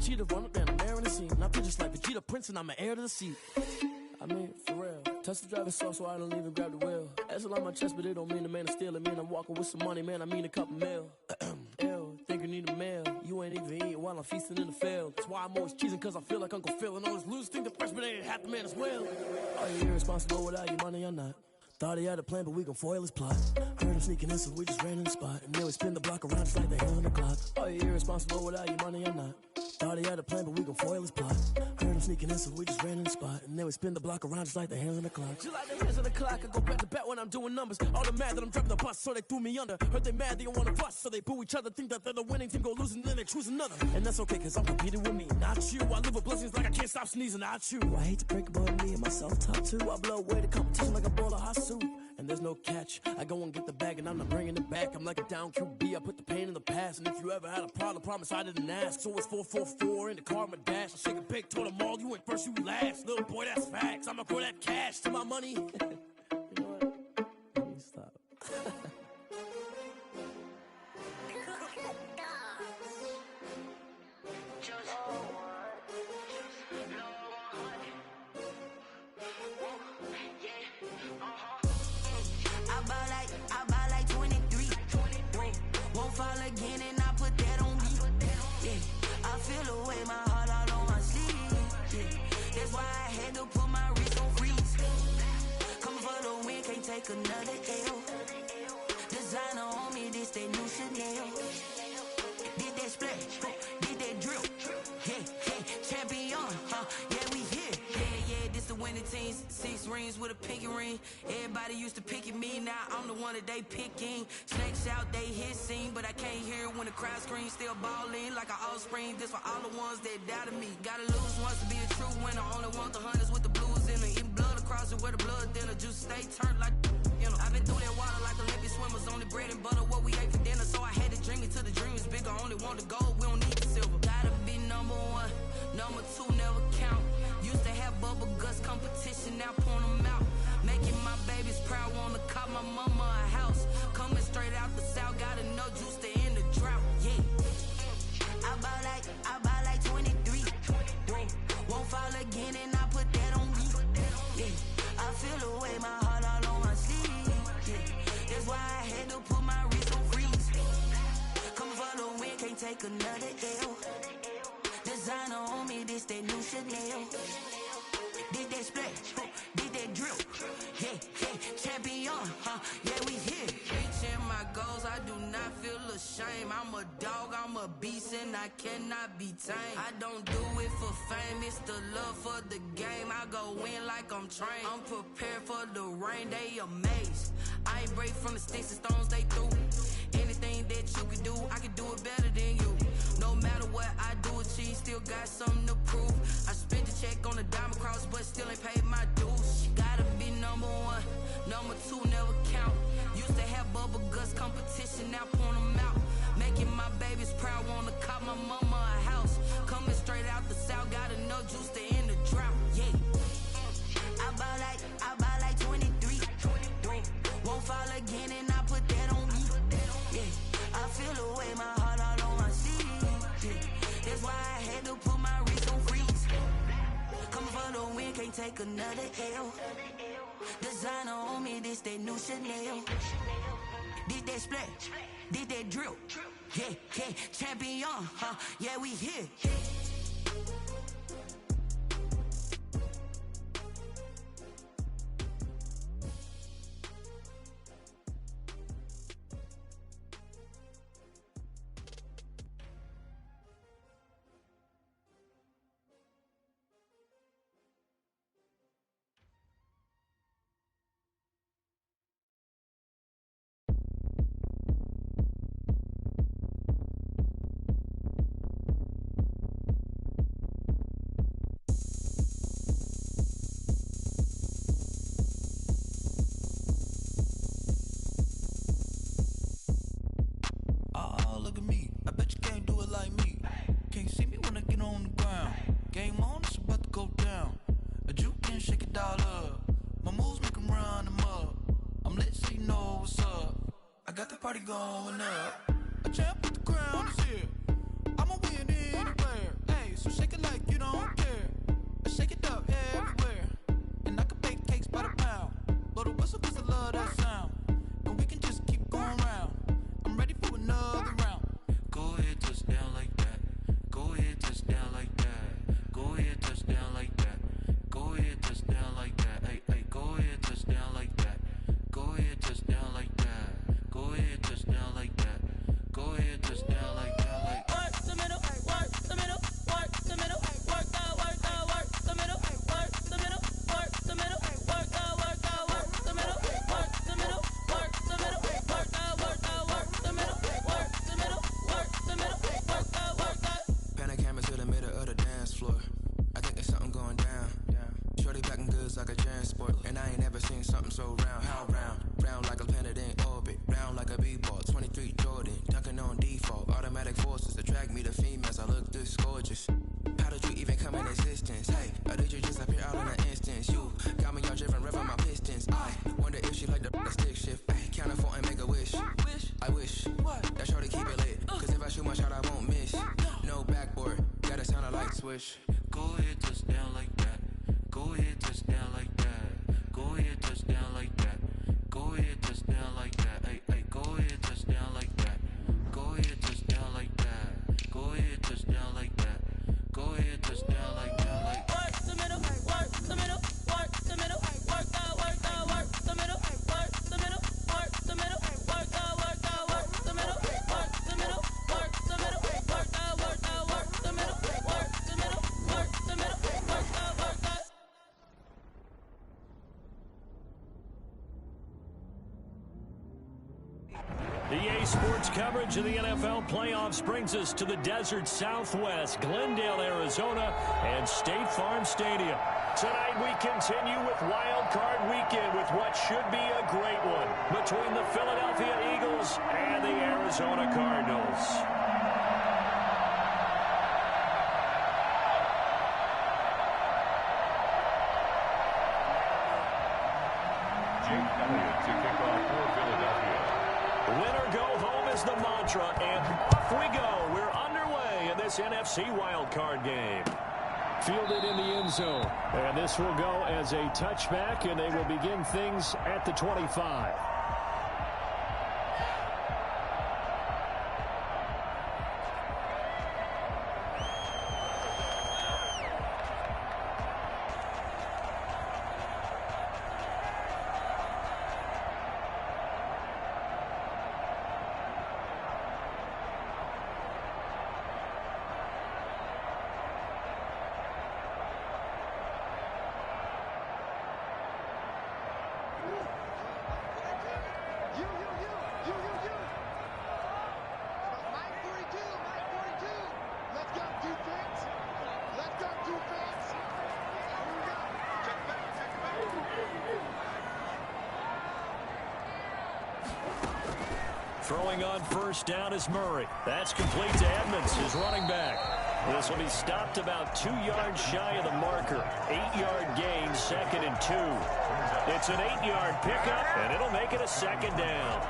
cheetah, run up down, I'm there in the scene. I feel just like Vegeta Prince and I'm an heir to the seat. I mean, for real. Touch the driver's soft so I don't even grab the wheel. That's a lot on my chest, but it don't mean the man is stealing. Mean I'm walking with some money, man, I mean a couple mil. Ew, think you need a meal. You ain't even eating while I'm feasting in the field. That's why I'm always cheesing, cause I feel like Uncle Phil. And all those losers think the freshman ain't half the man as well. Are you irresponsible without your money or not? Thought he had a plan, but we gon' foil his plot. Heard him sneaking in, so we just ran in the spot. And then we spin the block around just like the hell on the clock. Are you irresponsible without your money or not? Thought he had a plan, but we gon' foil his plot. Heard him sneaking in, so we just ran in the spot. And then we spin the block around just like the hands on the clock. Just like the hands on the clock, I go back to back when I'm doing numbers. All the mad that I'm driving the bus, so they threw me under. Heard they mad, they don't wanna bust, so they boo each other. Think that they're the winning team, go losing, then they choose another. And that's okay, cause I'm competing with me, not you. I live with blessings like I can't stop sneezing, not you. I hate to break about me and myself top too. I blow away the competition like a bowl of hot soup. And there's no catch, I go and get the bag and I'm not bringing it back. I'm like a down QB, I put the pain in the past. And if you ever had a problem, promise I didn't ask. So it's 444 in the car, my dash. I shake a big, told them all, you ain't first, you last. Little boy, that's facts, I'ma grow that cash to my money. You know what? Let me stop. I buy like 23. Won't fall again and I put that on me. Yeah, I feel away my heart all on my sleeve. Yeah, that's why I had to put my wrist on freeze. Coming for the win, can't take another L. Designer on me, this that new Chanel. Did that splash, did that drill. Yeah, champion, yeah, we here. Yeah, this the winning teams. 6 rings with a pinky ring. Everybody used to pick at me, now I'm the one that they picking. Snakes out, they hissing, but I can't hear when the crowd screams. Still balling like an offspring. This for all the ones that doubted me. Gotta lose once to be a true winner. Only want the hunters with the blues in it. Eating blood across it where the blood thinner. Juice stay turned like, you know. I've been through that water like Olympic swimmers. Only bread and butter, what we ate for dinner. So I had to dream it till the dream is bigger. Only want the gold, we don't need the silver. Gotta be number 1, number 2 never count. Used to have bubble guts competition, now point them out. Making my babies proud, wanna cop my mama a house. Coming straight out the south, gotta know juice to end the drought. Yeah, I buy like 23. Won't fall again and I put that on me. Yeah, I feel away my heart all on my sleeve. Yeah, that's why I had to put my wrist on freeze. Coming for the win, can't take another L. Designer on me, this that new Chanel. Did that splash, did that drill. Yeah, champion, yeah, we here. Reaching my goals, I do not feel ashamed. I'm a dog, I'm a beast, and I cannot be tamed. I don't do it for fame, it's the love for the game. I go in like I'm trained. I'm prepared for the rain, they amazed. I ain't break from the sticks and stones they threw. Anything that you can do, I can do it better than you. No matter what I do, achieve, still got something to prove. I spent the check on the diamond cross, but still ain't paid my dues. Gotta be number 1, number 2 never count. Used to have bubble guts competition, now point them out. Making my babies proud, wanna cop my mama a house. Coming straight out the south, gotta know juice to end the drought. Yeah, I buy like 23. Won't fall again and I put that on me. Yeah, I feel away my heart all on my sleeve. Yeah, that's why I had to put my wrist on freeze. Coming for the win, can't take another L. Designer on me, this that new Chanel. Did that splash, did that drill. Yeah, champion, yeah, we here. Party going up. A champ with the crown is here. I'ma win anywhere. Hey, floor. I think there's something going down. Shorty packing goods like a transport, and I ain't never seen something so round. How round? Round like a planet in orbit, round like a b-ball. 23 Jordan, dunking on default. Automatic forces attract me to females. I look this gorgeous. How did you even come in existence? Hey, or did you just appear out in an instance? You got me all driven, revving my pistons. I wonder if she like the stick shift. Ay, count a 4 and make a wish. I wish that shorty keep it lit, cause if I shoot my shot, I won't miss. No backboard, gotta sound a light switch. Go ahead, touch down like that. Go ahead, touch down like that. Go ahead, touch down like that. Go ahead, touch down like that. Hey, hey, go ahead, touch down like that. Go ahead, touch down like that. Go ahead, touch down like that. Go ahead, touch down like that. Like work the middle, work the middle, work the middle, work out, work the middle, work the middle, work the middle, work out, work the middle, work the middle, work the middle, work out, work the middle, work the middle, work the middle, work out, work out. EA Sports coverage of the NFL playoffs brings us to the desert Southwest, Glendale, Arizona, and State Farm Stadium. Tonight we continue with Wild Card Weekend with what should be a great one between the Philadelphia Eagles and the Arizona Cardinals. Jake Elliott to kick off for Philadelphia. Winner go home is the mantra, and off we go. We're underway in this NFC wildcard game. Fielded in the end zone. And this will go as a touchback, and they will begin things at the 25. Throwing on first down is Murray. That's complete to Edmonds, his running back. This will be stopped about 2 yards shy of the marker. 8-yard gain, 2nd and 2. It's an 8-yard pickup, and it'll make it a 2nd down.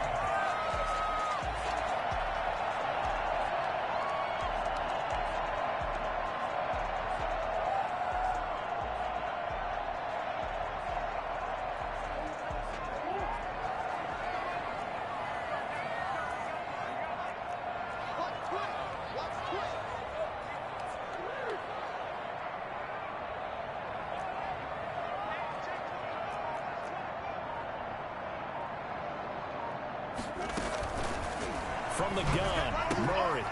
From the gun, Murray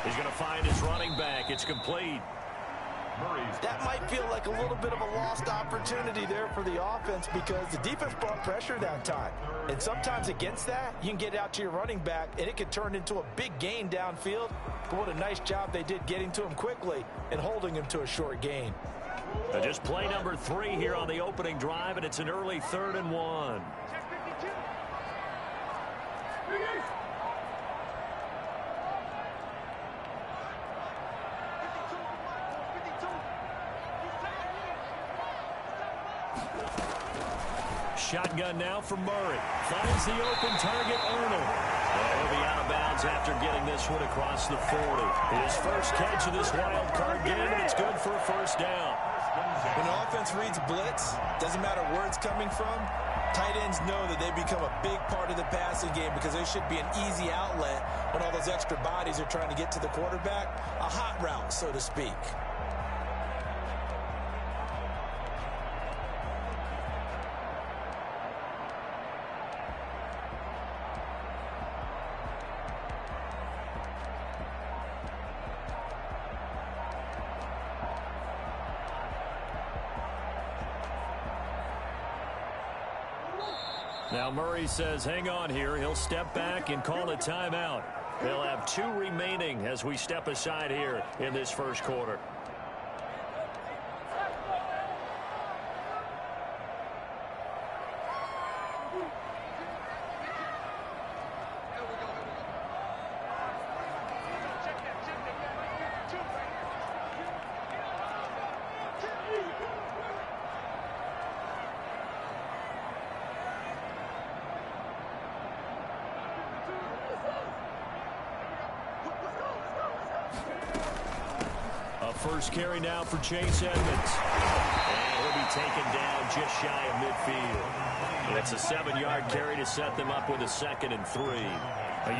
is going to find his running back. It's complete. That might feel like a little bit of a lost opportunity there for the offense because the defense brought pressure that time. And sometimes against that, you can get out to your running back, and it could turn into a big gain downfield. But what a nice job they did getting to him quickly and holding him to a short gain. Just play number 3 here on the opening drive, and it's an early 3rd and 1. Shotgun now for Murray. Finds the open target, Arnold. He'll be out of bounds after getting this one across the 40. His first catch of this wild card game, and it's good for a first down. When the offense reads blitz, doesn't matter where it's coming from, tight ends know that they become a big part of the passing game because there should be an easy outlet when all those extra bodies are trying to get to the quarterback. A hot route, so to speak. Now Murray says hang on here. He'll step back and call a timeout. They'll have 2 remaining as we step aside here in this first quarter. First carry now for Chase Edmonds. And he'll be taken down just shy of midfield. It's a 7-yard carry to set them up with a 2nd and 3.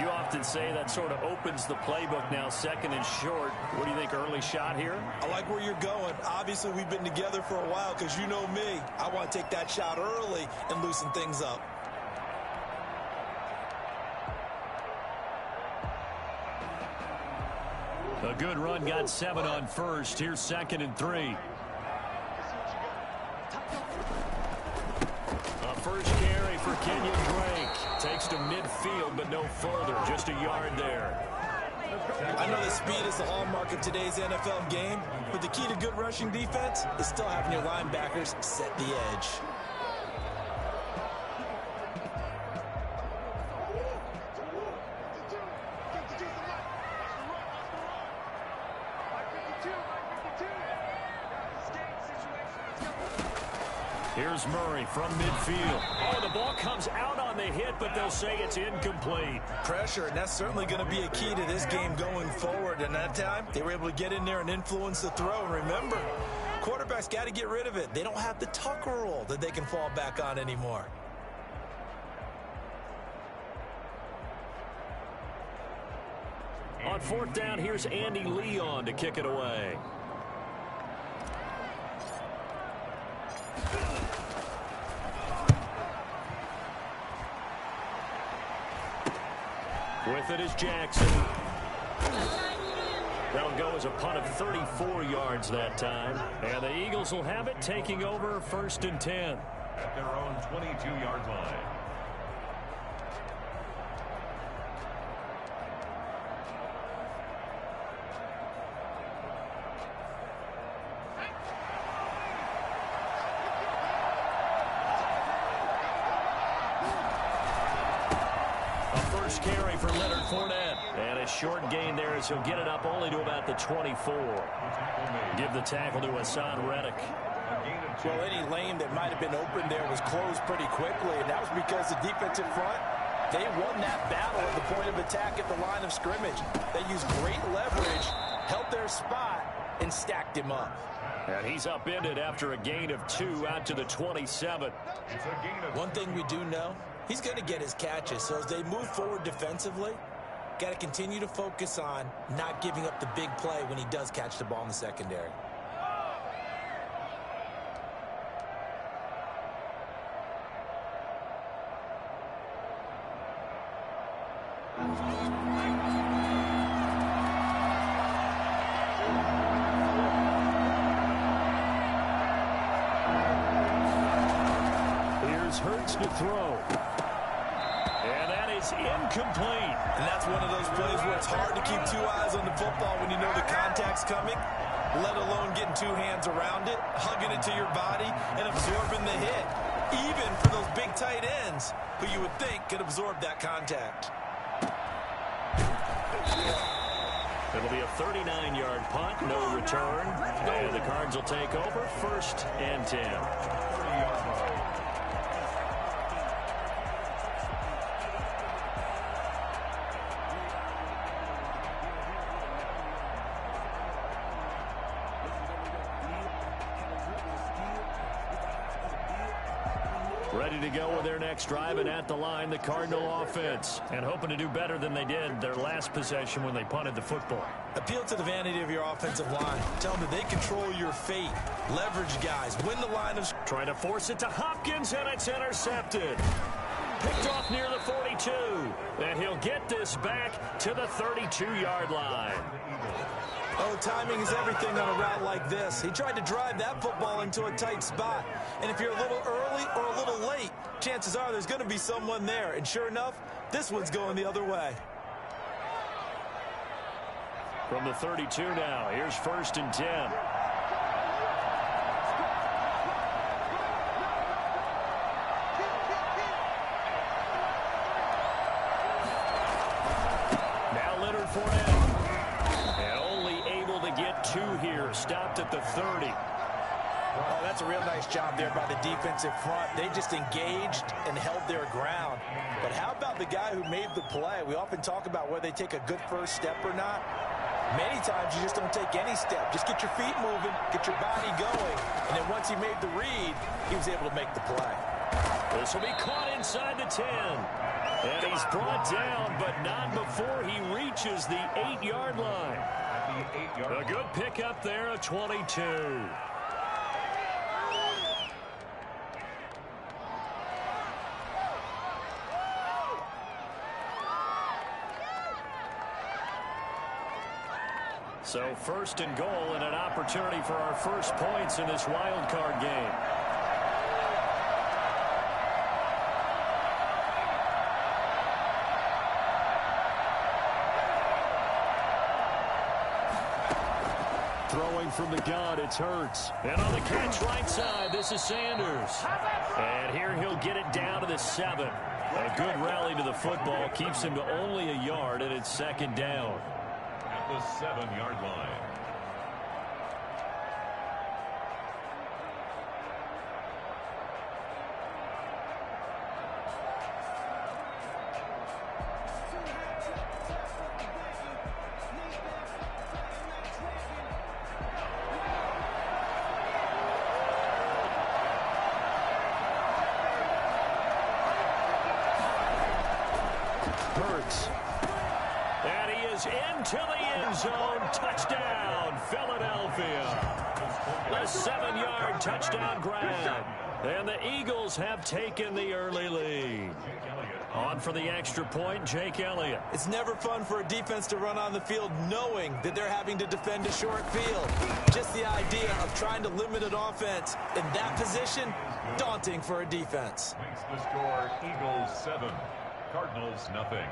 You often say that sort of opens the playbook now, 2nd and short. What do you think, early shot here? I like where you're going. Obviously, we've been together for a while because you know me. I want to take that shot early and loosen things up. A good run, got 7 on first. Here's 2nd and 3. A first carry for Kenyon Drake. Takes to midfield, but no further. Just a yard there. I know that speed is the hallmark of today's NFL game, but the key to good rushing defense is still having your linebackers set the edge. Here's Murray from midfield. Oh, the ball comes out on the hit, but they'll say it's incomplete. Pressure, and that's certainly going to be a key to this game going forward. And that time, they were able to get in there and influence the throw. And remember, quarterbacks got to get rid of it. They don't have the Tucker rule that they can fall back on anymore. On 4th down, here's Andy Leon to kick it away. With it is Jackson. That'll go as a punt of 34 yards that time. And the Eagles will have it, taking over 1st and 10. At their own 22-yard line. Carry for Leonard Fournette. And a short gain there as he'll get it up only to about the 24. Give the tackle to Hassan Reddick. Well, any lane that might have been open there was closed pretty quickly, and that was because the defensive front, they won that battle at the point of attack at the line of scrimmage. They used great leverage, held their spot, and stacked him up. And he's upended after a gain of 2 out to the 27. One thing we do know, he's going to get his catches. So as they move forward defensively, got to continue to focus on not giving up the big play when he does catch the ball in the secondary. Here's Hurts to throw. And that is incomplete. And that's one of those plays where it's hard to keep 2 eyes on the football when you know the contact's coming, let alone getting 2 hands around it, hugging it to your body, and absorbing the hit. Even for those big tight ends who you would think could absorb that contact. It'll be a 39-yard punt, no return. And the Cards will take over 1st and 10. Ready to go with their next drive, and at the line, the Cardinal offense. And hoping to do better than they did their last possession when they punted the football. Appeal to the vanity of your offensive line. Tell them that they control your fate. Leverage guys. Win the line of... Trying to force it to Hopkins, and it's intercepted. Picked off near the 42. And he'll get this back to the 32-yard line. Oh, timing is everything on a route like this. He tried to drive that football into a tight spot. And if you're a little early or a little late, chances are there's going to be someone there. And sure enough, this one's going the other way. From the 32 now, here's 1st and 10. Now Leonard Fournette. Get 2 here, stopped at the 30. Oh, that's a real nice job there by the defensive front. They just engaged and held their ground. But how about the guy who made the play? We often talk about whether they take a good first step or not. Many times you just don't take any step. Just get your feet moving, get your body going, and then once he made the read, he was able to make the play. This will be caught inside the 10. And he's brought down, but not before he reaches the 8-yard line. A good pickup there, a 22. So first and goal and an opportunity for our first points in this wild card game. Throwing from the gun, it's Hurts. And on the catch right side, this is Sanders. And here he'll get it down to the 7. A good rally to the football keeps him to only a yard, and it's second down. At the 7-yard line. Hurts. And he is into the end zone. Touchdown, Philadelphia. A 7-yard touchdown grab. And the Eagles have taken the early lead. On for the extra point, Jake Elliott. It's never fun for a defense to run on the field knowing that they're having to defend a short field. Just the idea of trying to limit an offense in that position, daunting for a defense. Makes the score Eagles 7, Cardinals nothing.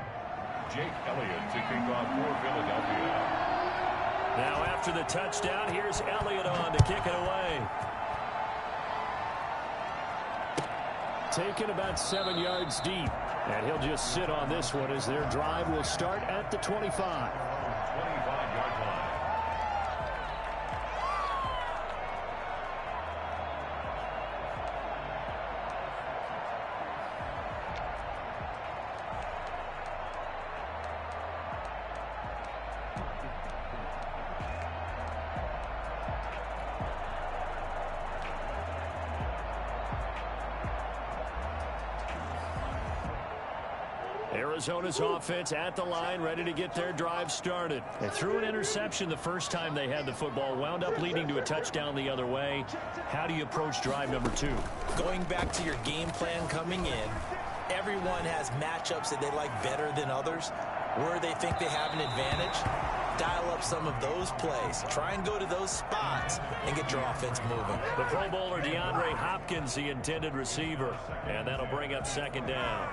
Jake Elliott to kick off for Philadelphia. Now after the touchdown, here's Elliott on to kick it away. Taken about 7 yards deep. And he'll just sit on this one as their drive will start at the 25. 25-yard line. Arizona's offense at the line, ready to get their drive started. They threw an interception the first time they had the football, wound up leading to a touchdown the other way. How do you approach drive number 2? Going back to your game plan coming in, everyone has matchups that they like better than others. Where they think they have an advantage, dial up some of those plays. Try and go to those spots and get your offense moving. The Pro Bowler DeAndre Hopkins, the intended receiver, and that'll bring up second down.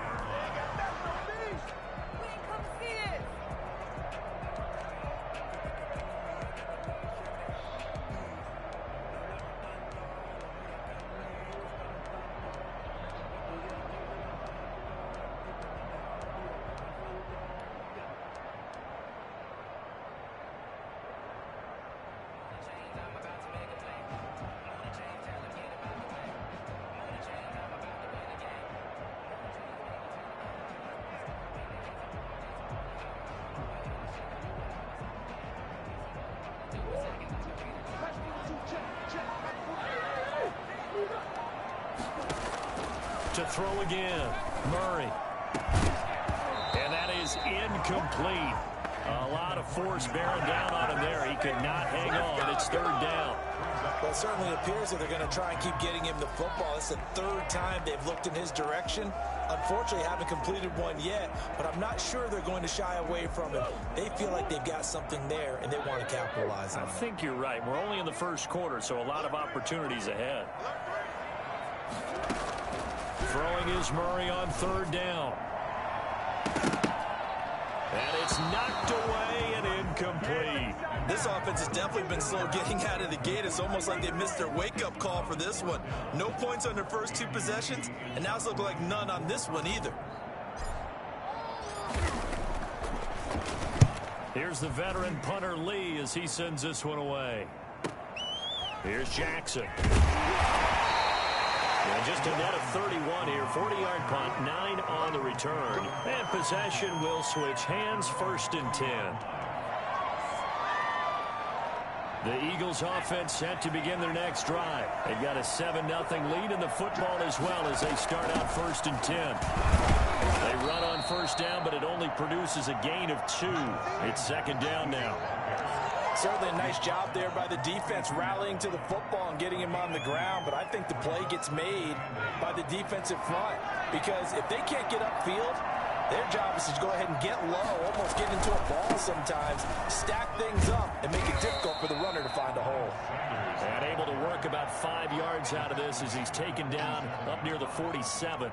To throw again, Murray. And that is incomplete. A lot of force bearing down on him there. He could not hang on. It's third down. Well, it certainly appears that they're going to try and keep getting him the football. It's the third time they've looked in his direction. Unfortunately, haven't completed one yet, but I'm not sure they're going to shy away from him. They feel like they've got something there, and they want to capitalize on it. I think you're right. We're only in the first quarter, so a lot of opportunities ahead. Throwing is Murray on third down. And it's knocked away and incomplete. This offense has definitely been slow getting out of the gate. It's almost like they missed their wake-up call for this one. No points on their first 2 possessions, and now it's looking like none on this one either. Here's the veteran punter Lee as he sends this one away. Here's Jackson. And just a net of 31 here. 40-yard punt, 9 on the return. And possession will switch hands, 1st and 10. The Eagles offense set to begin their next drive. They've got a 7-0 lead in the football as well as they start out 1st and 10. They run on first down, but it only produces a gain of 2. It's 2nd down now. Certainly a nice job there by the defense rallying to the football and getting him on the ground, but I think the play gets made by the defensive front because if they can't get upfield, their job is to go ahead and get low, almost get into a ball sometimes, stack things up, and make it difficult for the runner to find a hole. And able to work about 5 yards out of this as he's taken down up near the 47.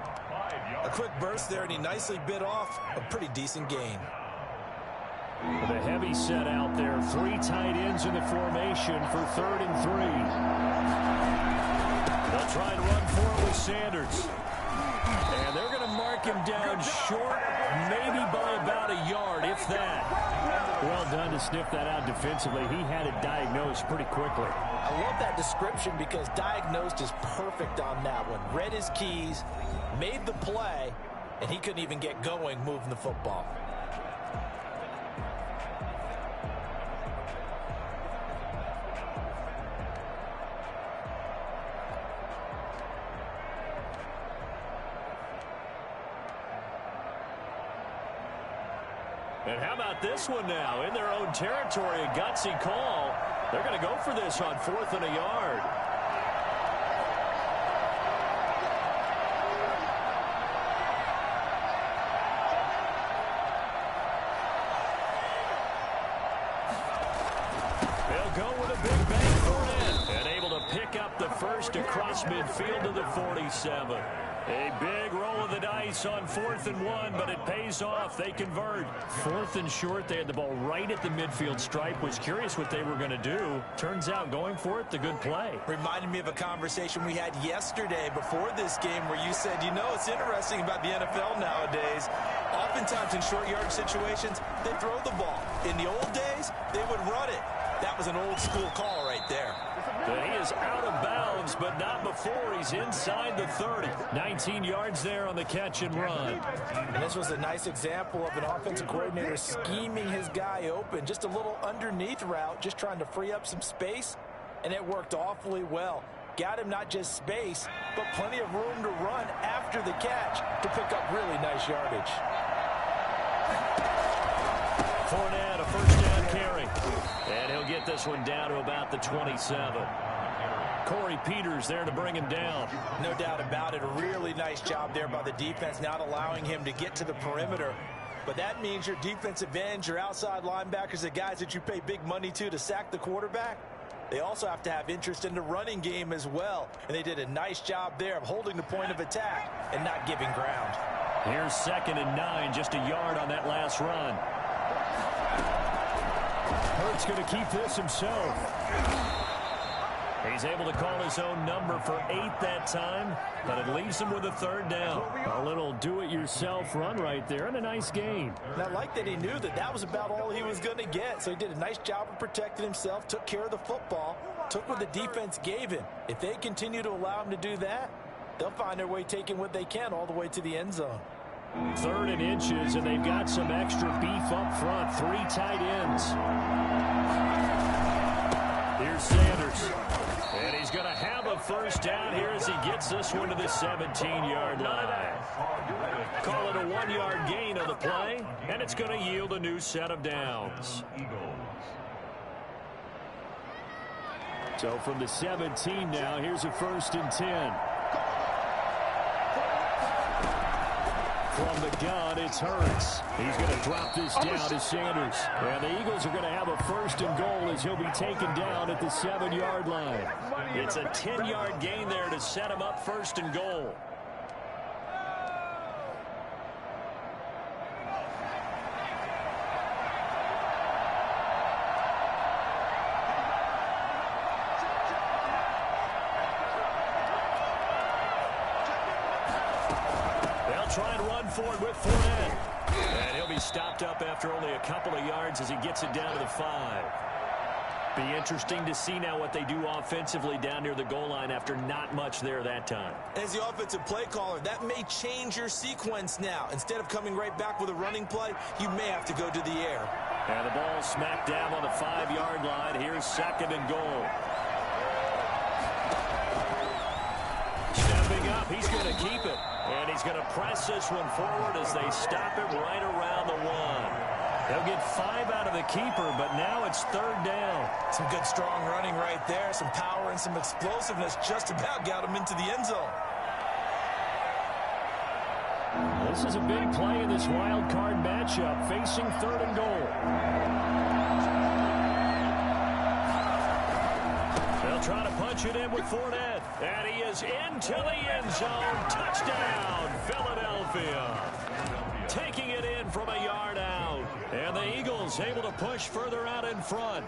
A quick burst there, and he nicely bit off a pretty decent gain. The heavy set out there. 3 tight ends in the formation for 3rd and 3. They'll try and run for it with Sanders. And they're going to mark him down short, maybe by about a yard, if that. Well done to sniff that out defensively. He had it diagnosed pretty quickly. I love that description because diagnosed is perfect on that one. Read his keys, made the play, and he couldn't even get going moving the football. And how about this one now? In their own territory, a gutsy call. They're going to go for this on 4th and a yard. They'll go with a big bang for it. And able to pick up the first across midfield to the 47. A big roll of the dice on 4th and 1, but it pays off. They convert. 4th and short. They had the ball right at the midfield stripe. Was curious what they were going to do. Turns out going for it, the good play. Reminded me of a conversation we had yesterday before this game where you said, you know, it's interesting about the NFL nowadays. Oftentimes in short yard situations, they throw the ball. In the old days, they would run it. That was an old school call right there. But he is out of bounds, but not before he's inside the 30. 19 yards there on the catch and run. And this was a nice example of an offensive coordinator scheming his guy open. Just a little underneath route, just trying to free up some space, and it worked awfully well. Got him not just space, but plenty of room to run after the catch to pick up really nice yardage. Fournette, a first down carry. And he'll get this one down to about the 27. Corey Peters there to bring him down. No doubt about it. A really nice job there by the defense, not allowing him to get to the perimeter. But that means your defensive ends, your outside linebackers, the guys that you pay big money to sack the quarterback, they also have to have interest in the running game as well. And they did a nice job there of holding the point of attack and not giving ground. Here's 2nd and 9, just a yard on that last run. Hurts going to keep this himself. He's able to call his own number for 8 that time, but it leaves him with a 3rd down. A little do-it-yourself run right there and a nice gain. And I like that he knew that that was about all he was going to get, so he did a nice job of protecting himself, took care of the football, took what the defense gave him. If they continue to allow him to do that, they'll find their way taking what they can all the way to the end zone. 3rd and inches, and they've got some extra beef up front. 3 tight ends. Here's Sanders. And he's going to have a first down here as he gets this one to the 17-yard line. Call it a 1-yard gain on the play, and it's going to yield a new set of downs. So from the 17 now, here's a 1st and 10. From the gun, it's Hurts. He's going to drop this down to Sanders. And the Eagles are going to have a 1st and goal as he'll be taken down at the 7-yard line. It's a 10-yard gain there to set him up 1st and goal. Try and run for it with Fournette. And he'll be stopped up after only a couple of yards as he gets it down to the 5. Be interesting to see now what they do offensively down near the goal line after not much there that time. As the offensive play caller, that may change your sequence now. Instead of coming right back with a running play, you may have to go to the air. And the ball smacked down on the 5-yard line. Here's 2nd and goal. Stepping up, he's going to keep it. And he's going to press this one forward as they stop it right around the 1. They'll get 5 out of the keeper, but now it's 3rd down. Some good strong running right there. Some power and some explosiveness just about got him into the end zone. This is a big play in this wild card matchup, facing 3rd and goal. They'll try to punch it in with Fournette. And he is into the end zone. Touchdown, Philadelphia. Taking it in from a yard out. And the Eagles able to push further out in front.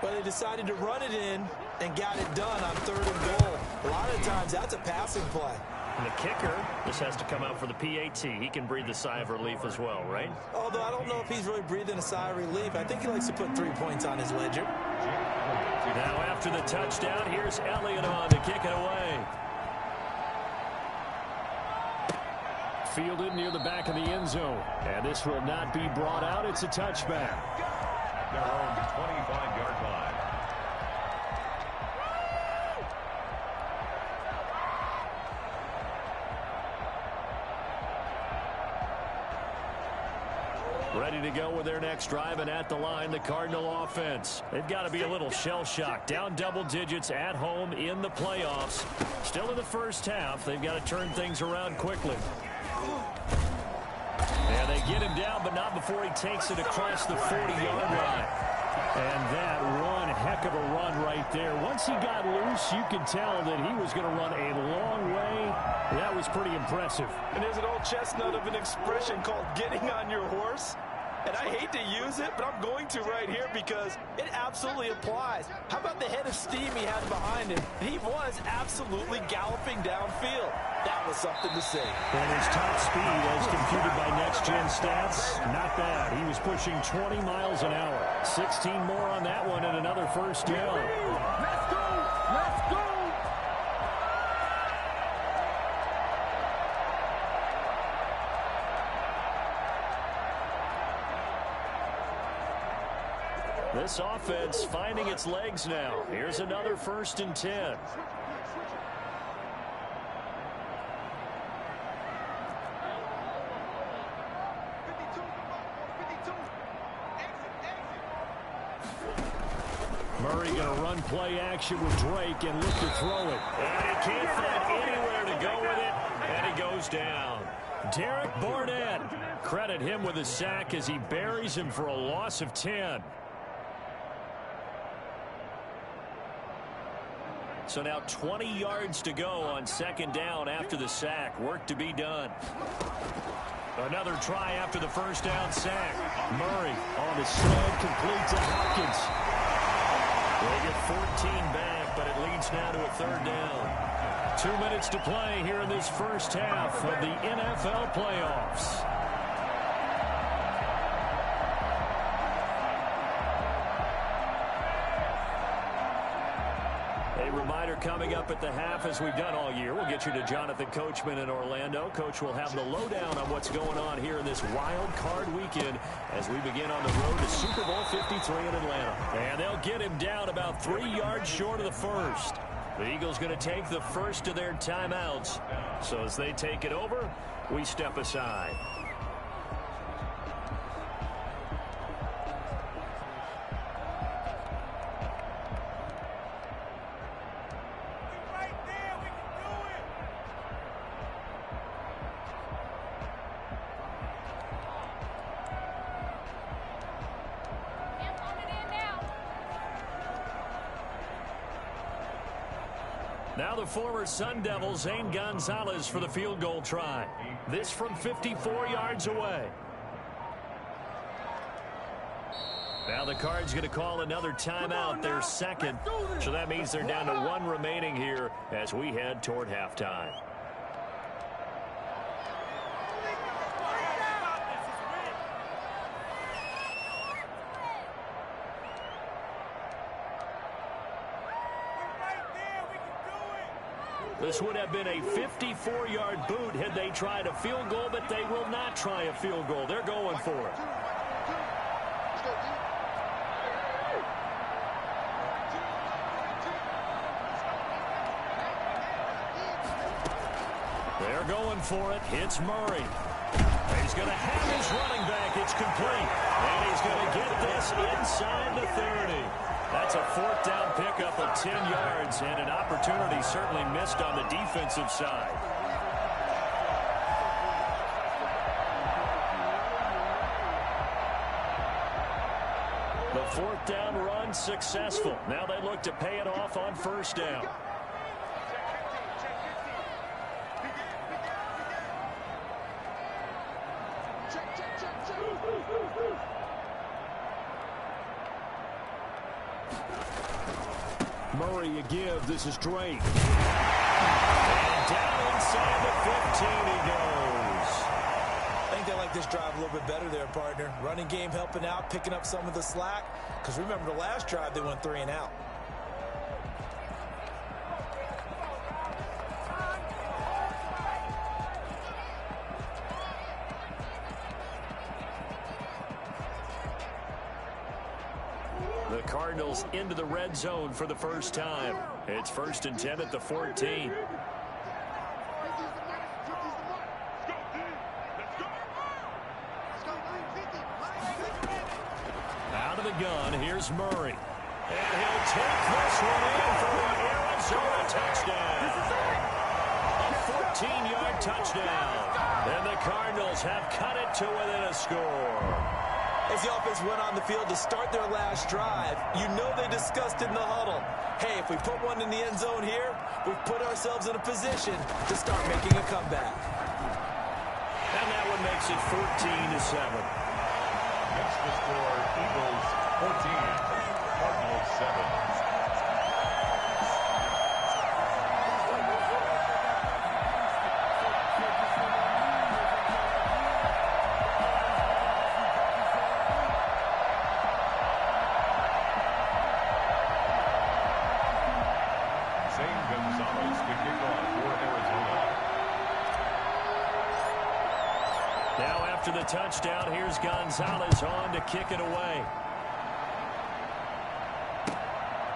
But they decided to run it in and got it done on 3rd and goal. A lot of times that's a passing play. And the kicker just has to come out for the PAT. He can breathe a sigh of relief as well, right? Although I don't know if he's really breathing a sigh of relief. I think he likes to put 3 points on his ledger. Now after the touchdown, here's Elliott on to kick it away. Fielded near the back of the end zone. And this will not be brought out. It's a touchback. Their own 25-yard line. Ready to go with their next drive, and at the line, the Cardinal offense. They've got to be a little shell-shocked. Down double digits at home in the playoffs. Still in the first half. They've got to turn things around quickly. And they get him down, but not before he takes it across the 40-yard line. And that one heck of a run right there. Once he got loose, you could tell that he was going to run a long way. That was pretty impressive. And there's an old chestnut of an expression called getting on your horse. And I hate to use it, but I'm going to right here because it absolutely applies. How about the head of steam he had behind him? He was absolutely galloping downfield. That was something to see. And his top speed, as computed by next-gen stats, not bad. He was pushing 20 miles an hour. 16 more on that one and another first down. Let's go! Let's go! This offense finding its legs now. Here's another 1st and 10. Murray going to run play action with Drake and look to throw it. And he can't find anywhere to go with it, and he goes down. Derek Barnett. Credit him with a sack as he buries him for a loss of 10. So now 20 yards to go on 2nd down after the sack. Work to be done. Another try after the first down sack. Murray on the sled, complete to Hopkins. They get 14 back, but it leads now to a 3rd down. 2 minutes to play here in this first half of the NFL playoffs. A reminder coming up at the half, as we've done all year. We'll get you to Jonathan Coachman in Orlando. Coach will have the lowdown on what's going on here in this wild card weekend as we begin on the road to Super Bowl 53 in Atlanta. And they'll get him down about 3 yards short of the first. The Eagles going to take the first of their timeouts. So as they take it over, we step aside. Now the former Sun Devil, Zane Gonzalez, for the field goal try. This from 54 yards away. Now the Cards going to call another timeout, their 2nd. So that means they're down to 1 remaining here as we head toward halftime. This would have been a 54-yard boot had they tried a field goal, but they will not try a field goal. They're going for it. They're going for it. It's Murray. He's going to have his running back. It's complete. And he's going to get this inside the 30. That's a fourth down pickup of 10 yards, and an opportunity certainly missed on the defensive side. The fourth down run successful. Now they look to pay it off on first down. Murray a give. This is Drake. And down inside the 15 he goes. I think they like this drive a little bit better there, partner. Running game helping out, picking up some of the slack. Because remember the last drive, they went 3 and out. The Cardinals into the red zone for the first time. It's 1st and 10 at the 14. Out of the gun, here's Murray. And he'll take this one in for an Arizona touchdown. A 14-yard touchdown. And the Cardinals have cut it to within a score. As the offense went on the field to start their last drive, you know they discussed in the huddle, hey, if we put one in the end zone here, we've put ourselves in a position to start making a comeback. And that one makes it 14-7. That's the score. Eagles 14, Cardinals 7. After the touchdown, here's Gonzalez on to kick it away.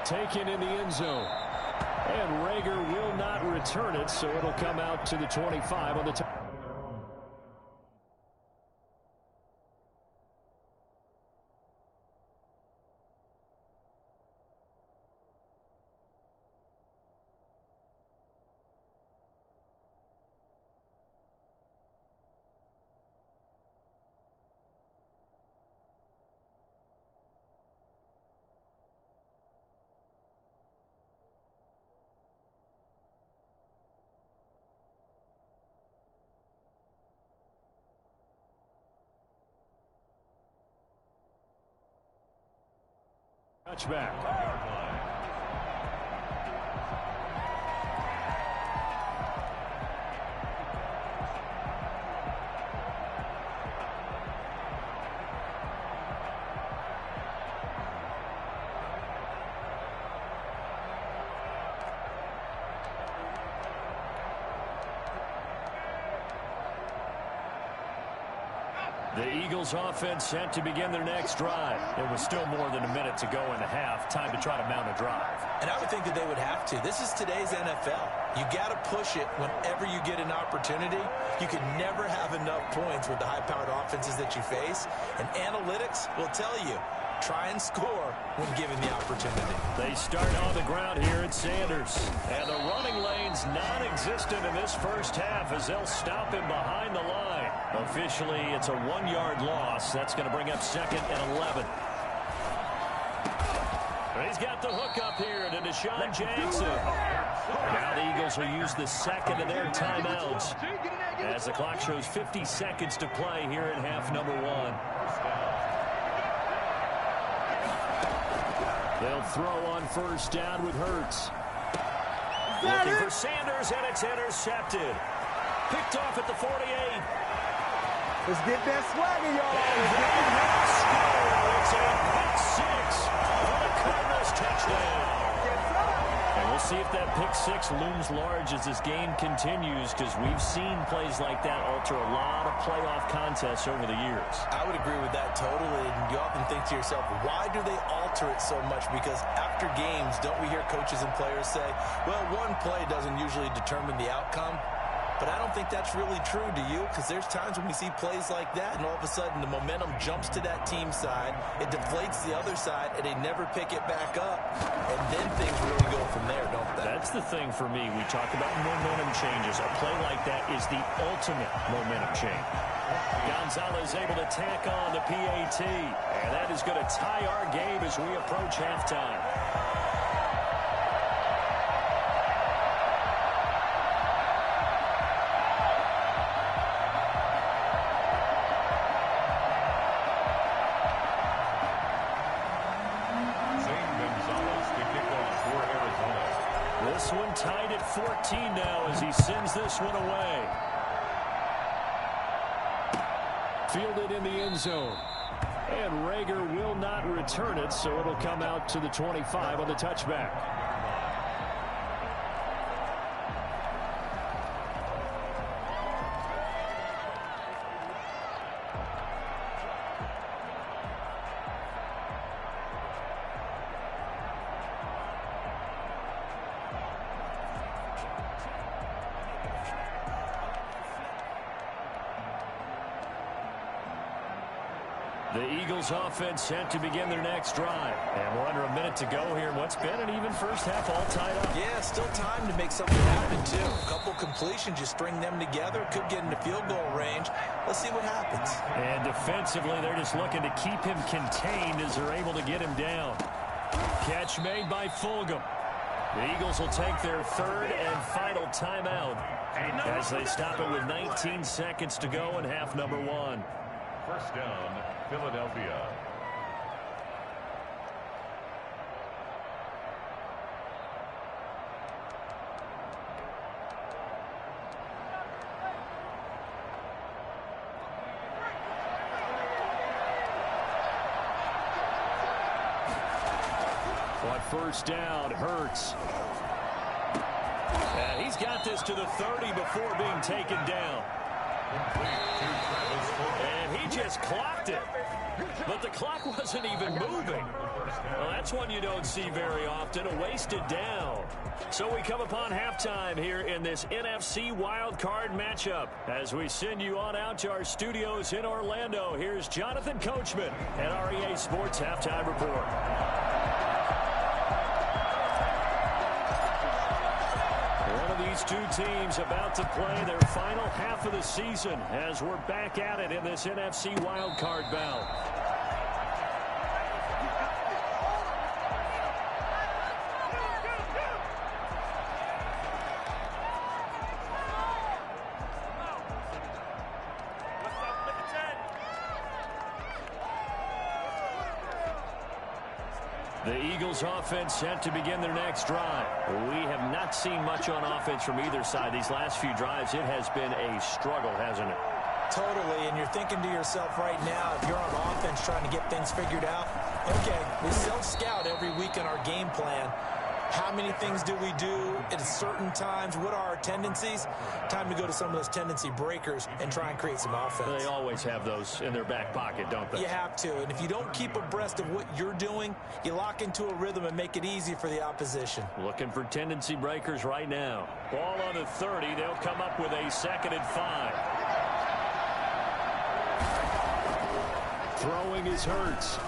Taken in the end zone. And Rager will not return it, so it'll come out to the 25 on the top. Touchback. The Eagles offense set to begin their next drive. It was still more than a minute to go in the half. Time to try to mount a drive. And I would think that they would have to. This is today's NFL. You got to push it whenever you get an opportunity. You can never have enough points with the high-powered offenses that you face. And analytics will tell you, try and score when given the opportunity. They start on the ground here at Sanders. And the running lane's non-existent in this first half as they'll stop him behind the line. Officially, it's a 1-yard loss. That's going to bring up 2nd and 11. But he's got the hook up here to Deshaun Jackson. Now the Eagles will use the second of their timeouts as the clock shows 50 seconds to play here in half number 1. They'll throw on first down with Hurts. Looking for Sanders, and it's intercepted. Picked off at the 48. Let's get that swagger, y'all. It's a pick 6 for the Cardinals touchdown. And we'll see if that pick 6 looms large as this game continues, because we've seen plays like that alter a lot of playoff contests over the years. I would agree with that totally. And you often think to yourself, why do they alter it so much? Because after games, don't we hear coaches and players say, well, one play doesn't usually determine the outcome? but I don't think that's really true, do you? Because there's times when we see plays like that, and all of a sudden the momentum jumps to that team side, it deflates the other side, and they never pick it back up, and then things really go from there, don't they? That's the thing for me. We talk about momentum changes. A play like that is the ultimate momentum change. Gonzalez able to tack on the PAT, and that is going to tie our game as we approach halftime. This one tied at 14 now as he sends this one away. Fielded in the end zone. And Rager will not return it, so it'll come out to the 25 on the touchback. The Eagles offense set to begin their next drive. And we're under a minute to go here. What's been an even first half all tied up. Yeah, still time to make something happen, too. A couple completions, you string them together, could get into field goal range. Let's see what happens. And defensively, they're just looking to keep him contained as they're able to get him down. Catch made by Fulgham. The Eagles will take their third and final timeout as they stop it with 19 seconds to go in half number one. First down, Philadelphia. On first down, Hurts. And he's got this to the 30 before being taken down. And he just clocked it. But the clock wasn't even moving. Well, that's one you don't see very often, a wasted down. So we come upon halftime here in this NFC wildcard matchup. As we send you on out to our studios in Orlando, here's Jonathan Coachman at REA Sports Halftime Report. These two teams about to play their final half of the season as we're back at it in this NFC wildcard bout. The Eagles offense set to begin their next drive. We have not seen much on offense from either side these last few drives. It has been a struggle, hasn't it? Totally, and you're thinking to yourself right now, if you're on offense trying to get things figured out, okay, we self-scout every week in our game plan. How many things do we do at certain times? What are our tendencies? Time to go to some of those tendency breakers and try and create some offense. They always have those in their back pocket, don't they? You have to, and if you don't keep abreast of what you're doing, you lock into a rhythm and make it easy for the opposition. Looking for tendency breakers right now. Ball on the 30. They'll come up with a 2nd and 5. Throwing is Hurts.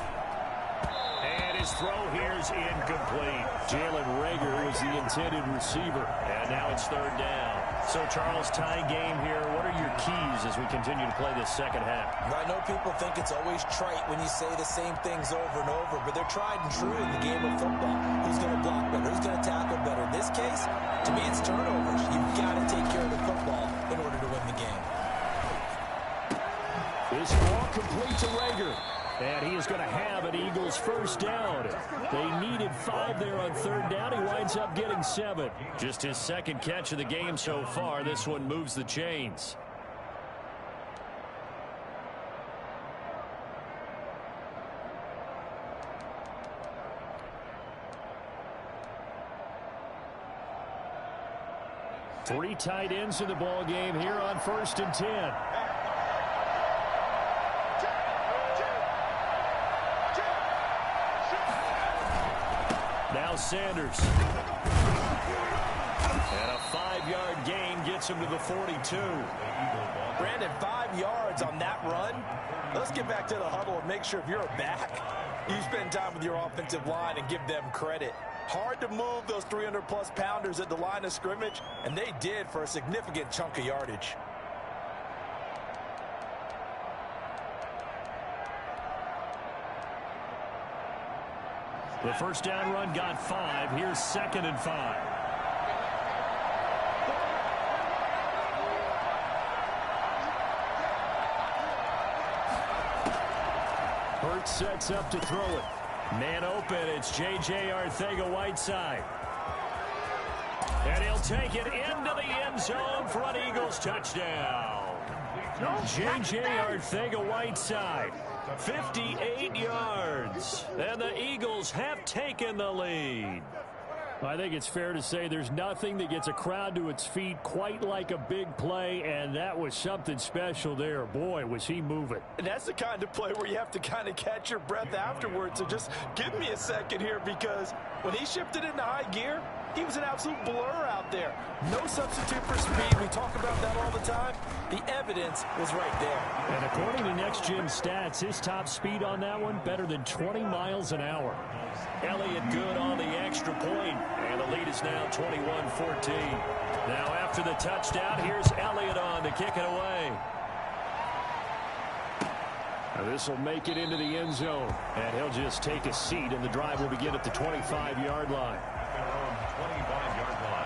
And his throw here is incomplete. Jalen Rager was the intended receiver. And now it's 3rd down. So, Charles, tie game here. What are your keys as we continue to play this second half? I know people think it's always trite when you say the same things over and over, but they're tried and true in the game of football. Who's going to block better? Who's going to tackle better? In this case, to me, it's turnovers. You've got to take care of the football in order to win the game. This ball complete to Rager. And he is going to have an Eagles first down. They needed 5 there on 3rd down. He winds up getting 7. Just his 2nd catch of the game so far. This one moves the chains. Three tight ends in the ball game here on 1st and 10. Now Sanders. And a 5-yard gain gets gets him to the 42. Brandon, 5 yards on that run. Let's get back to the huddle and make sure if you're a back, you spend time with your offensive line and give them credit. Hard to move those 300-plus pounders at the line of scrimmage, and they did for a significant chunk of yardage. The first down run got 5. Here's 2nd and 5. Hurts sets up to throw it. Man open, it's J.J. Arcega-Whiteside. And he'll take it into the end zone for an Eagles touchdown. J.J. Arcega-Whiteside, 58 yards. And the Eagles have taken the lead. I think it's fair to say there's nothing that gets a crowd to its feet quite like a big play, and that was something special there. Boy, was he moving. And that's the kind of play where you have to kind of catch your breath afterwards. So just give me a second here, because when he shifted into high gear, he was an absolute blur out there. No substitute for speed. We talk about that all the time. The evidence was right there. And according to Next Gen Stats, his top speed on that one, better than 20 miles an hour. Elliott good on the extra point, and the lead is now 21-14. Now after the touchdown, here's Elliott on to kick it away. This will make it into the end zone, and he'll just take a seat, and the drive will begin at the 25-yard line. 25-yard line.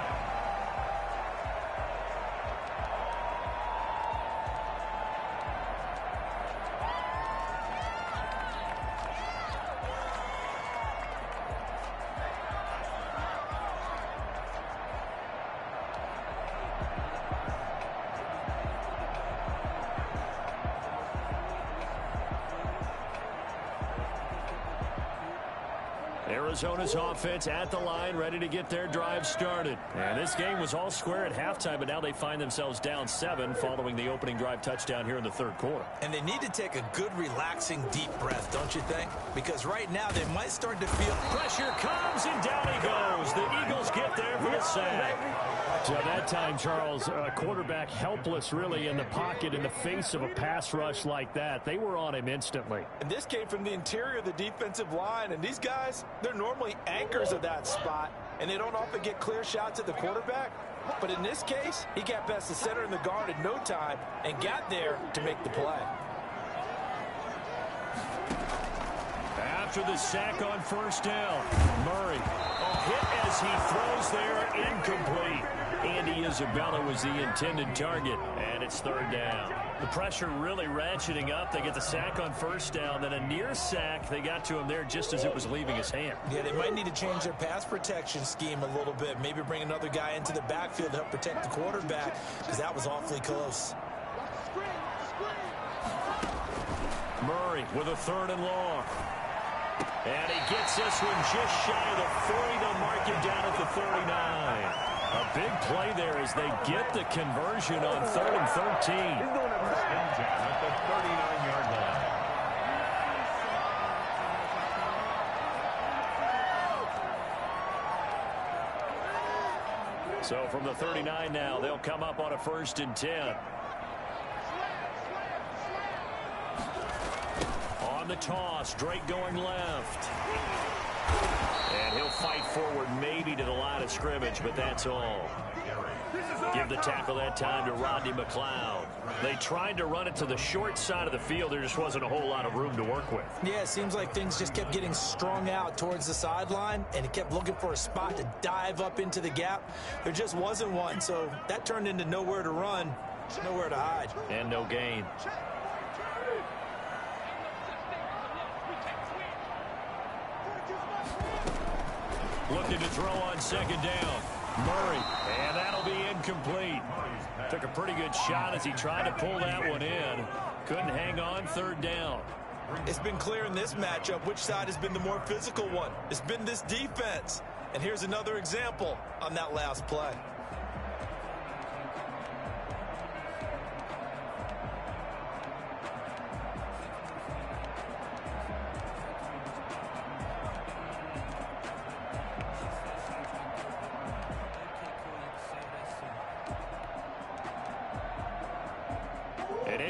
Arizona's offense at the line, ready to get their drive started. And this game was all square at halftime, but now they find themselves down 7 following the opening drive touchdown here in the third quarter. And they need to take a good, relaxing, deep breath, don't you think? Because right now they might start to feel... Pressure comes, and down he goes. The Eagles get there for the sack. So that time, Charles, quarterback helpless really in the pocket in the face of a pass rush like that. They were on him instantly. And this came from the interior of the defensive line, and these guys, they're normally anchors of that spot, and they don't often get clear shots at the quarterback. But in this case, he got past the center and the guard in no time and got there to make the play. After the sack on first down, Murray hit as he throws there, incomplete. Andy Isabella was the intended target, and it's third down. The pressure really ratcheting up. They get the sack on first down, then a near sack. They got to him there just as it was leaving his hand. Yeah, they might need to change their pass protection scheme a little bit. Maybe bring another guy into the backfield to help protect the quarterback, because that was awfully close. Murray with a 3rd and long. And he gets this one just shy of the 40. They'll mark him down at the 39. A big play there as they get the conversion on 3rd and 13. At the 39-yard line. So from the 39 now, they'll come up on a 1st and 10. On the toss, Drake going left. And he'll fight forward maybe to the line of scrimmage, but that's all. Give the tackle that time to Rodney McLeod. They tried to run it to the short side of the field. There just wasn't a whole lot of room to work with. Yeah, it seems like things just kept getting strung out towards the sideline, and he kept looking for a spot to dive up into the gap. There just wasn't one, so that turned into nowhere to run, nowhere to hide. And no gain. Looking to throw on 2nd down. Murray, and that'll be incomplete. Took a pretty good shot as he tried to pull that one in. Couldn't hang on 3rd down. It's been clear in this matchup which side has been the more physical one. It's been this defense. And here's another example on that last play.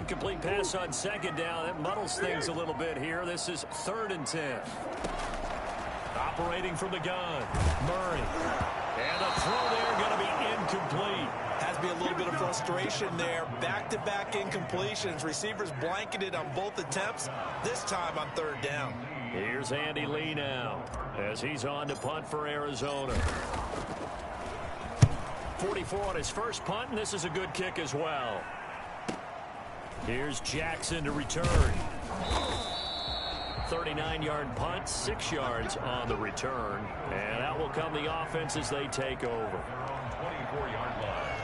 Incomplete pass on second down. That muddles things a little bit here. This is 3rd and 10. Operating from the gun, Murray. And a throw there going to be incomplete. Has to be a little bit of frustration there. Back-to-back incompletions. Receivers blanketed on both attempts, this time on 3rd down. Here's Andy Lee now as he's on to punt for Arizona. 44 on his first punt, and this is a good kick as well. Here's Jackson to return. 39-yard punt, 6 yards on the return. And out will come the offense as they take over. 24-yard line.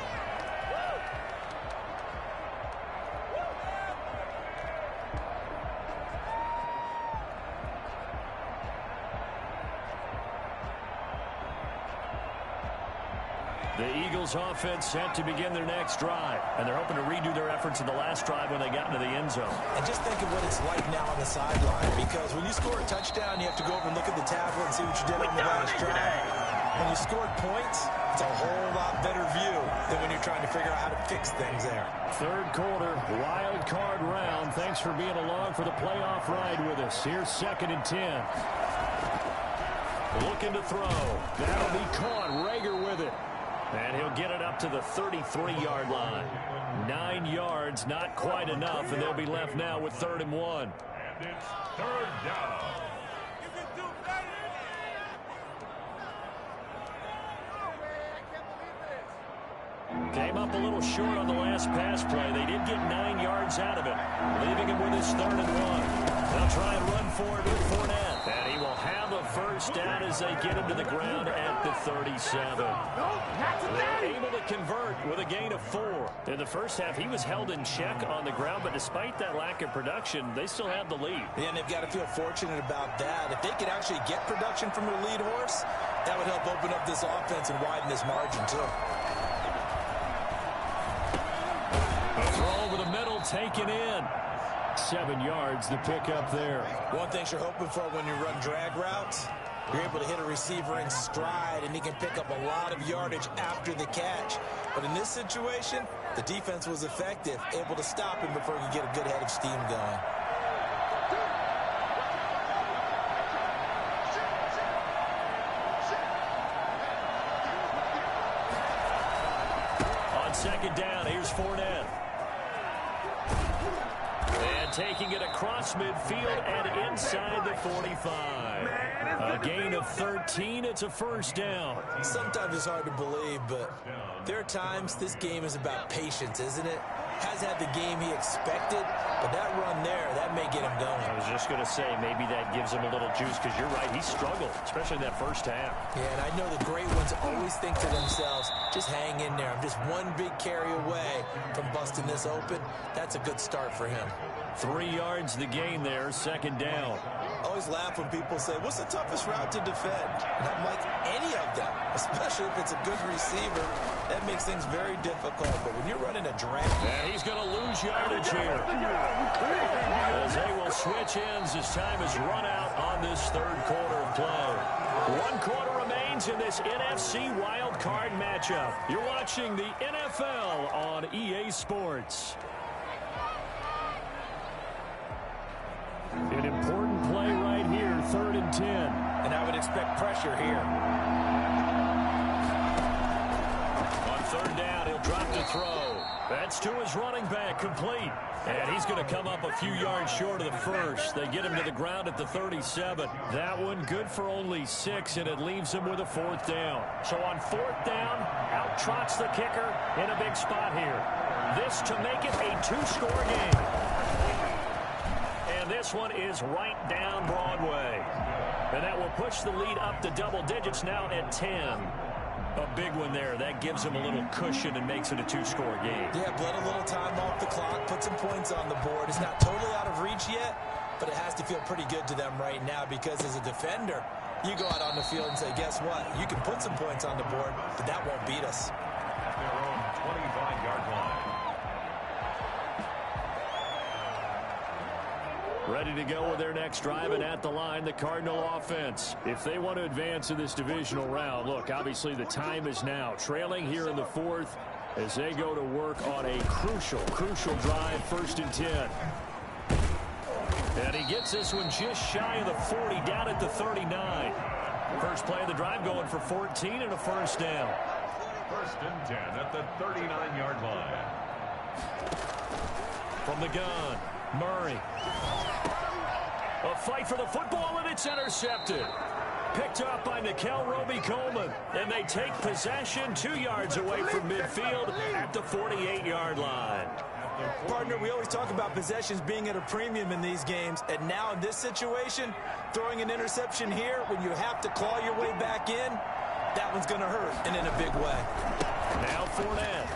The Eagles offense set to begin their next drive, and they're hoping to redo their efforts in the last drive when they got into the end zone. And just think of what it's like now on the sideline, because when you score a touchdown, you have to go over and look at the tablet and see what you did on the last drive. When you scored points, it's a whole lot better view than when you're trying to figure out how to fix things there. 3rd quarter, wild card round. Thanks for being along for the playoff ride with us. Here's 2nd and 10. Looking to throw. That'll be caught. Rager with it. And he'll get it up to the 33-yard line. 9 yards, not quite enough, and they'll be left now with 3rd and 1. And it's 3rd down. Came up a little short on the last pass play. They did get 9 yards out of it, leaving him with his 3rd and 1. They'll try and run for it with Fournette. And he will have a first down as they get him to the ground at the 37. They're able to convert with a gain of 4. In the first half, he was held in check on the ground, but despite that lack of production, they still have the lead. Yeah, and they've got to feel fortunate about that. If they could actually get production from their lead horse, that would help open up this offense and widen this margin, too. A throw over the middle, taken in. 7 yards, the pickup there. One thing you're hoping for when you run drag routes, you're able to hit a receiver in stride, and he can pick up a lot of yardage after the catch. But in this situation, the defense was effective, able to stop him before he could get a good head of steam going. On 2nd down, here's Fournette. And taking it across midfield and inside the 45. A gain of 13. It's a first down. Sometimes it's hard to believe, but there are times this game is about patience, isn't it? Has had the game he expected, but that run there, that may get him going. I was just going to say, maybe that gives him a little juice, because you're right, he struggled, especially in that first half. Yeah, and I know the great ones always think to themselves, just hang in there. I'm just one big carry away from busting this open. That's a good start for him. 3 yards the gain there, 2nd down. I always laugh when people say, what's the toughest route to defend? And I'm like, any of them, especially if it's a good receiver. That makes things very difficult. But when you're running a drag... And he's going to lose yardage here. As they will switch ends as time is run out on this 3rd quarter of play. 1 quarter remains in this NFC wild card matchup. You're watching the NFL on EA Sports. An important play right here, 3rd and 10. And I would expect pressure here. On 3rd down, he'll drop to throw. That's to his running back, complete. And he's going to come up a few yards short of the first. They get him to the ground at the 37. That one good for only 6, and it leaves him with a 4th down. So on 4th down, out trots the kicker in a big spot here. This to make it a 2-score game. And this one is right down Broadway. And that will push the lead up to double digits now at 10. A big one there. That gives him a little cushion and makes it a 2-score game. Yeah, bled a little time off the clock, put some points on the board. It's not totally out of reach yet, but it has to feel pretty good to them right now, because as a defender, you go out on the field and say, guess what? You can put some points on the board, but that won't beat us. At their own 25-yard line. Ready to go with their next drive, and at the line, the Cardinal offense. If they want to advance in this divisional round, look, obviously the time is now. Trailing here in the 4th, as they go to work on a crucial drive, 1st and 10. And he gets this one just shy of the 40, down at the 39. First play of the drive going for 14 and a first down. 1st and 10 at the 39-yard line. From the gun, Murray. A fight for the football, and it's intercepted. Picked up by Nickel Roby-Coleman, and they take possession 2 yards away from midfield at the 48-yard line. Partner, we always talk about possessions being at a premium in these games, and now in this situation, throwing an interception here when you have to claw your way back in, that one's going to hurt, and in a big way. Now Fournette.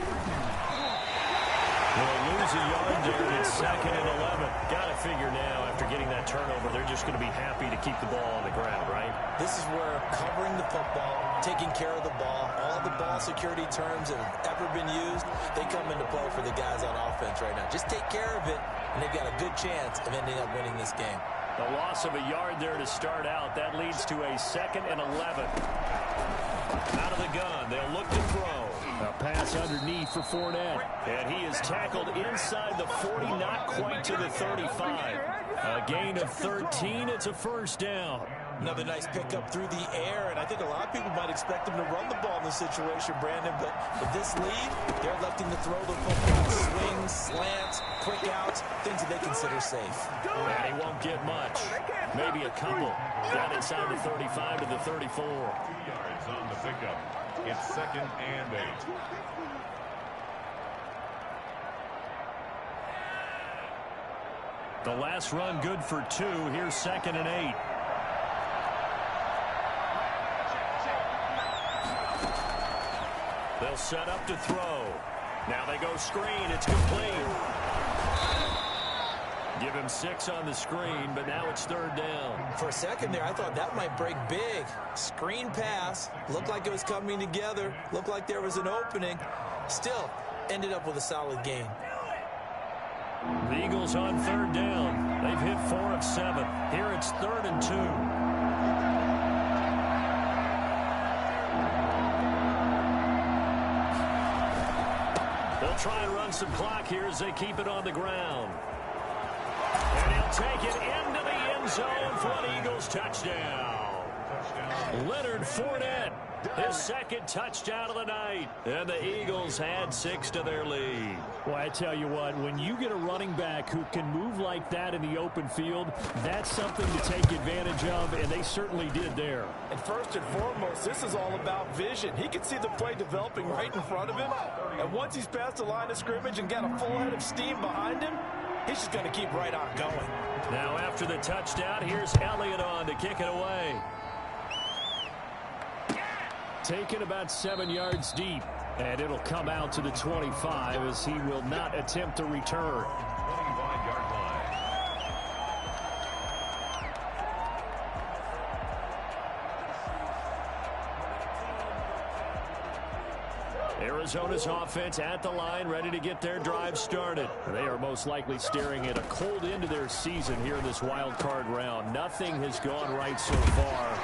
They'll lose a yard there, and it's 2nd and 11. Got to figure now, after getting that turnover, they're just going to be happy to keep the ball on the ground, right? This is where covering the football, taking care of the ball, all the ball security terms that have ever been used, they come into play for the guys on offense right now. Just take care of it, and they've got a good chance of ending up winning this game. The loss of a yard there to start out. That leads to a 2nd and 11. Out of the gun, they'll look to throw. A pass underneath for Fournette. And he is tackled inside the 40, not quite to the 35. A gain of 13. It's a first down. Another nice pickup through the air, and I think a lot of people might expect him to run the ball in this situation, Brandon, but with this lead, they're electing to throw the football. Swings, slants, quick outs, things that they consider safe. And he won't get much. Maybe a couple. Down inside the 35 to the 34. 2 yards on the pickup. It's 2nd and 8. The last run good for 2. Here's 2nd and 8. They'll set up to throw. Now they go screen. It's complete. Give him 6 on the screen, but now it's 3rd down. For a second there, I thought that might break big. Screen pass. Looked like it was coming together. Looked like there was an opening. Still, ended up with a solid gain. The Eagles on 3rd down. They've hit 4 of 7. Here it's 3rd and 2. They'll try and run some clock here as they keep it on the ground. And he'll take it into the end zone for an Eagles touchdown. Leonard Fournette, his 2nd touchdown of the night. And the Eagles had 6 to their lead. Well, I tell you what, when you get a running back who can move like that in the open field, that's something to take advantage of, and they certainly did there. And first and foremost, this is all about vision. He can see the play developing right in front of him. And once he's past the line of scrimmage and got a full head of steam behind him, he's just going to keep right on going. Now after the touchdown, here's Elliott on to kick it away. Taken about 7 yards deep, and it'll come out to the 25 as he will not attempt to return. 25-yard line. Arizona's offense at the line, ready to get their drive started. They are most likely staring at a cold end to their season here in this wild card round. Nothing has gone right so far,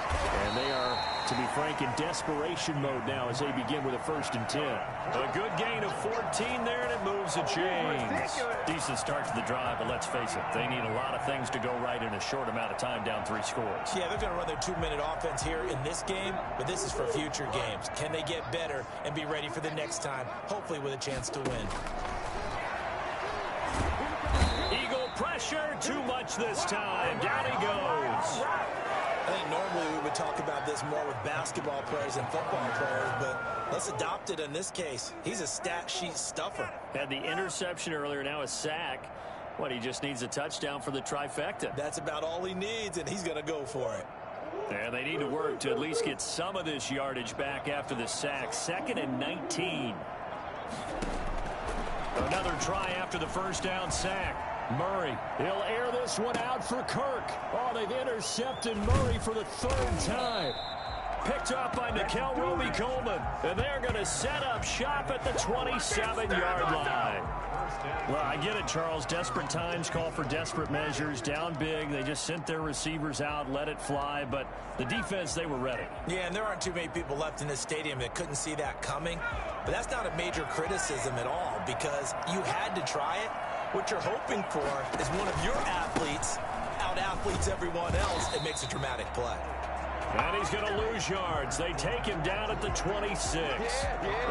and they are, to be frank, in desperation mode now as they begin with a 1st and 10. A good gain of 14 there, and it moves the chains. Decent start to the drive, but let's face it, they need a lot of things to go right in a short amount of time, down 3 scores. Yeah, they're going to run their 2-minute offense here in this game, but this is for future games. Can they get better and be ready for the next time, hopefully with a chance to win? Eagle pressure, too much this time. Down he goes. I think normally we would talk about this more with basketball players than football players, but let's adopt it in this case. He's a stat sheet stuffer. Had the interception earlier, now a sack. What, he just needs a touchdown for the trifecta. That's about all he needs, and he's going to go for it. And they need to work to at least get some of this yardage back after the sack. 2nd and 19. Another try after the first down sack. Murray, he'll air this one out for Kirk. Oh, they've intercepted Murray for the 3rd time. Picked up by Nickel Roby-Coleman. And they're going to set up shop at the 27-yard line. Well, I get it, Charles. Desperate times call for desperate measures. Down big. They just sent their receivers out, let it fly. But the defense, they were ready. Yeah, and there aren't too many people left in this stadium that couldn't see that coming. But that's not a major criticism at all because you had to try it. What you're hoping for is one of your athletes out-athletes everyone else and makes a dramatic play. And he's going to lose yards. They take him down at the 26.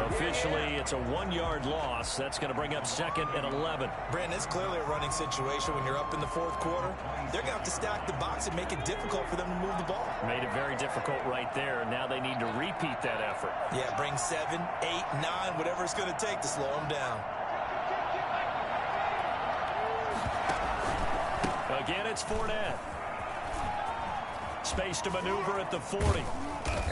Officially, it's a 1-yard loss. That's going to bring up 2nd and 11. Brandon, it's clearly a running situation when you're up in the 4th quarter. They're going to have to stack the box and make it difficult for them to move the ball. Made it very difficult right there, and now they need to repeat that effort. Yeah, bring 7, 8, 9, whatever it's going to take to slow them down. Again, it's Fournette. Space to maneuver at the 40.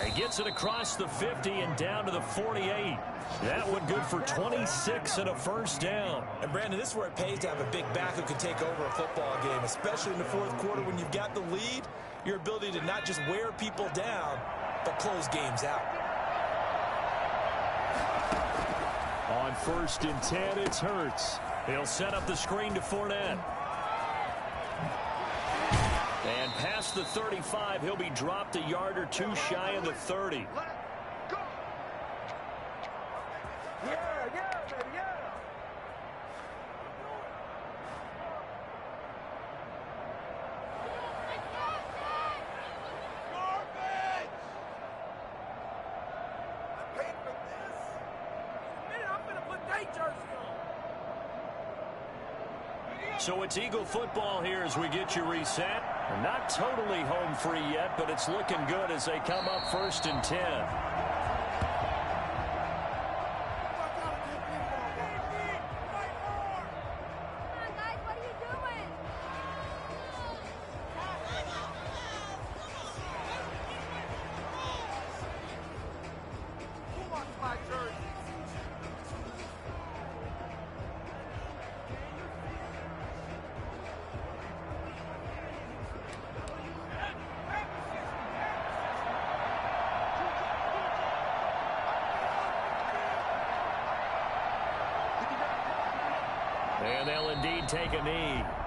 He gets it across the 50 and down to the 48. That one good for 26 and a first down. And, Brandon, this is where it pays to have a big back who can take over a football game, especially in the 4th quarter when you've got the lead, your ability to not just wear people down, but close games out. On 1st and 10, it's Hurts. He'll set up the screen to Fournette. And past the 35, he'll be dropped a yard or two shy of the 30. So it's Eagle football here as we get you reset. Not totally home free yet, but it's looking good as they come up 1st and 10. And they'll indeed take a knee.